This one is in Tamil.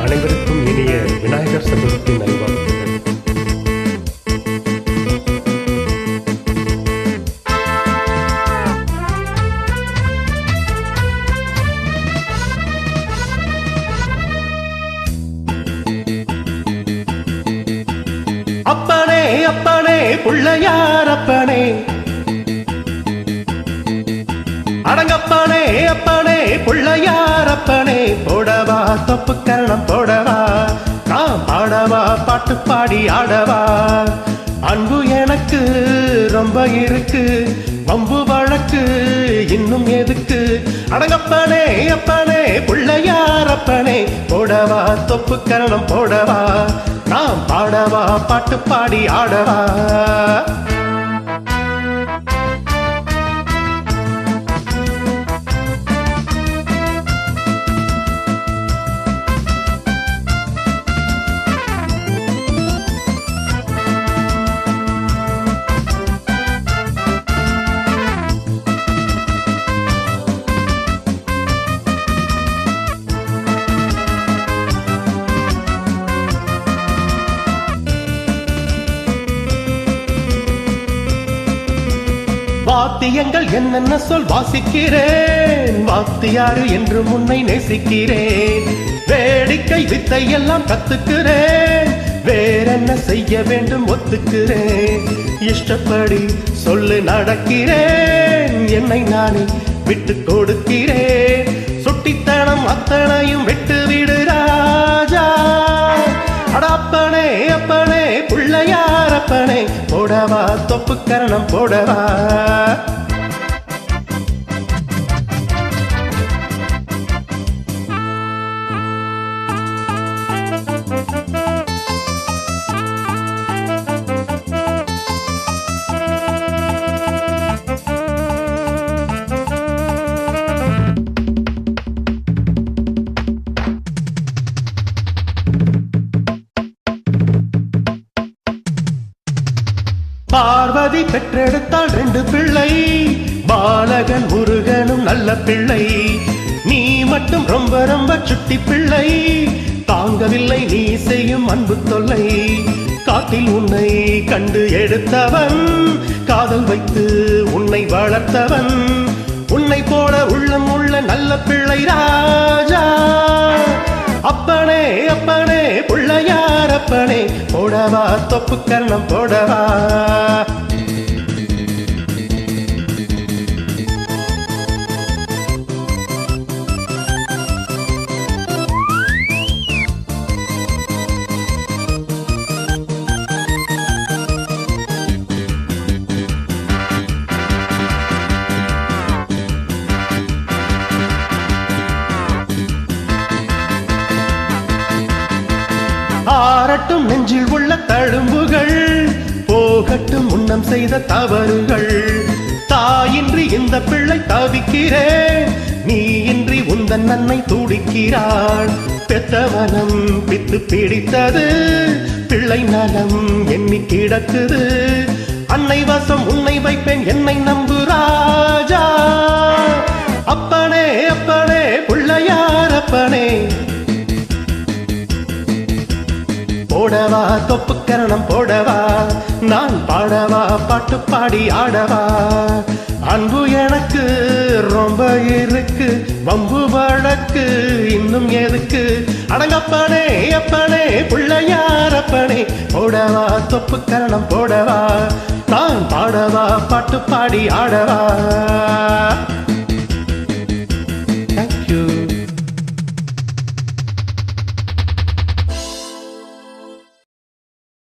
அனைவருக்கும் இனிய விநாயகர் சதுர்த்தி நல்வாழ்த்துக்கள். அப்பனே அப்பனே பிள்ளையார் அப்பனே, அடங்கப்பனே அப்பனே பிள்ளையார் அப்பனே, போடவா தொப்பு கரணம் போடவா, நான் பாடவா பாட்டு பாடி ஆடவா. அன்பு எனக்கு ரொம்ப இருக்கு, வம்பு வழக்கு இன்னும் எதுக்கு. அடங்கப்பனே அப்பனே பிள்ளையார் அப்பனே, போடவா தொப்பு கரணம் போடவா, நான் பாடவா பாட்டு பாடி ஆடவா. வாத்தியங்கள் என்னென்ன சொல் வாசிக்கிறேன், வாத்தியாரு என்று முன்னை நேசிக்கிறேன். வேடிக்கை வித்தை எல்லாம் கத்துக்கிறேன், வேறென்ன செய்ய வேண்டும் ஒத்துக்கிறேன். இஷ்டப்படி சொல்லு நடக்கிறேன், என்னை நானே விட்டு கொடுக்கிறேன். சுட்டித்தனம் அத்தனையும் விட்டு விடு ராஜா. அடப்பனே அப்பனே பிள்ளையார் அப்பனே, போடவா தொப்பு கரணம் போடவா. பார்வதி பெற்றெடுத்தாள் 2 பிள்ளை, பாலகன் முருகனும் நல்ல பிள்ளை. நீ மட்டும் ரொம்ப ரொம்ப சுட்டி பிள்ளை, தாங்கவில்லை நீ செய்யும் அன்பு தொல்லை. காட்டில் உன்னை கண்டு எடுத்தவன், காதல் வைத்து உன்னை வளர்த்தவன். உன்னை போல உள்ளம் உள்ள நல்ல பிள்ளை ராஜா. அப்பனே அப்பனே பிள்ளையார் அப்பனே, போடவா தொப்பு கரணம் போடவா. ஆரட்டும் நெஞ்சில் உள்ள தழும்புகள், போகட்டும் முன்னம் செய்த தவறுகள். தாயின்றி இந்த பிள்ளை தவிக்கிறேன், நீ இன்றி உந்தன் அன்னை துடிக்கிறாள். பெத்தவனம் பித்து பிடித்தது, பிள்ளை நலம் எண்ணி கிடக்குது. அன்னை வசம் உன்னை வைப்பேன் என்னை நம்பு ராஜா. அப்பனே அப்பனே பிள்ளையார் அப்பனே, போடவா தொப்பு கரணம் போடவா, நான் பாடவா பாட்டு பாடி ஆடவா. அன்பு எனக்கு ரொம்ப இருக்கு, வம்பு வழக்கு இன்னும் எதுக்கு. அடங்கப்பனே அப்பனே பிள்ளையார் அப்பனே, போடவா தொப்பு கரணம் போடவா, நான் பாடவா பாட்டு பாடி ஆடவா.